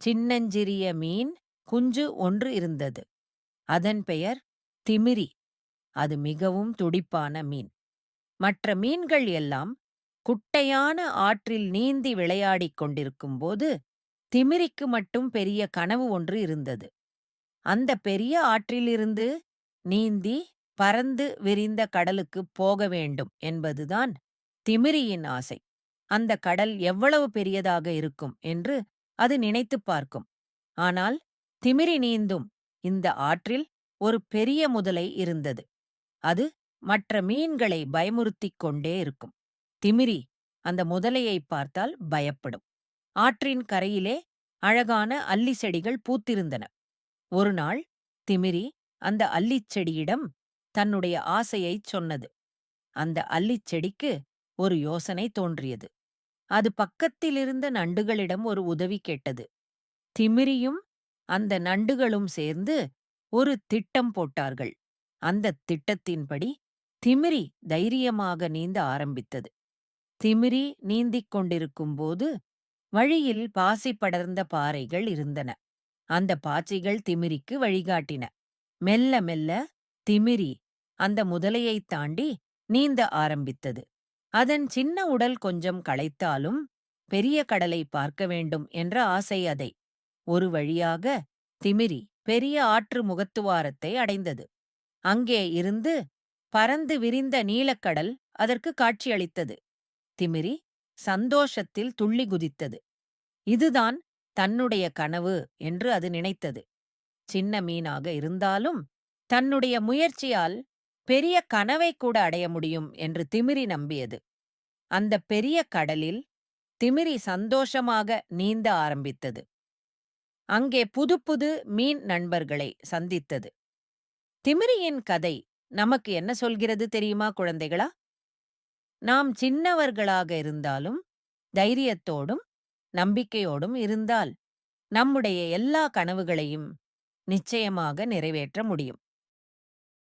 சின்னஞ்சிறிய மீன் குஞ்சு ஒன்று இருந்தது. அதன் பெயர் திமிரி. அது மிகவும் துடிப்பான மீன். மற்ற மீன்கள் எல்லாம் குட்டையான ஆற்றில் நீந்தி விளையாடிக் கொண்டிருக்கும்போது, திமிரிக்கு மட்டும் பெரிய கனவு ஒன்று இருந்தது. அந்த பெரிய ஆற்றிலிருந்து நீந்தி பரந்து விரிந்த கடலுக்குப் போக வேண்டும் என்பதுதான் திமிரியின் ஆசை. அந்த கடல் எவ்வளவு பெரியதாக இருக்கும் என்று அது நினைத்துப் பார்க்கும். ஆனால் திமிரி நீந்தும் இந்த ஆற்றில் ஒரு பெரிய முதலை இருந்தது. அது மற்ற மீன்களை பயமுறுத்திக் கொண்டே இருக்கும். திமிரி அந்த முதலையைப் பார்த்தால் பயப்படும். ஆற்றின் கரையிலே அழகான அல்லி செடிகள் பூத்திருந்தன. ஒரு நாள் திமிரி அந்த அல்லிச் செடியிடம் தன்னுடைய ஆசையைச் சொன்னது. அந்த அல்லிச் செடிக்கு ஒரு யோசனை தோன்றியது. அது பக்கத்திலிருந்த நண்டுகளிடம் ஒரு உதவி கேட்டது. திமிரியும் அந்த நண்டுகளும் சேர்ந்து ஒரு திட்டம் போட்டார்கள். அந்தத் திட்டத்தின்படி திமிரி தைரியமாக நீந்த ஆரம்பித்தது. திமிரி நீந்திக் கொண்டிருக்கும்போது வழியில் பாசி படர்ந்த பாறைகள் இருந்தன. அந்த பாசிகள் திமிரிக்கு வழிகாட்டின. மெல்ல மெல்ல திமிரி அந்த முதலையைத் தாண்டி நீந்த ஆரம்பித்தது. அதன் சின்ன உடல் கொஞ்சம் களைத்தாலும் பெரிய கடலை பார்க்க வேண்டும் என்ற ஆசை அதை. ஒரு வழியாக திமிரி பெரிய ஆற்று முகத்துவாரத்தை அடைந்தது. அங்கே இருந்து பரந்து விரிந்த நீலக்கடல் அதற்கு காட்சியளித்தது. திமிரி சந்தோஷத்தில் துள்ளி குதித்தது. இதுதான் தன்னுடைய கனவு என்று அது நினைத்தது. சின்ன மீனாக இருந்தாலும் தன்னுடைய முயற்சியால் பெரிய கனவை கூட அடைய முடியும் என்று திமிரி நம்பியது. அந்த பெரிய கடலில் திமிரி சந்தோஷமாக நீந்த ஆரம்பித்தது. அங்கே புது புது மீன் நண்பர்களை சந்தித்தது. திமிரியின் கதை நமக்கு என்ன சொல்கிறது தெரியுமா குழந்தைகளா? நாம் சின்னவர்களாக இருந்தாலும் தைரியத்தோடும் நம்பிக்கையோடும் இருந்தால் நம்முடைய எல்லா கனவுகளையும் நிச்சயமாக நிறைவேற்ற முடியும்.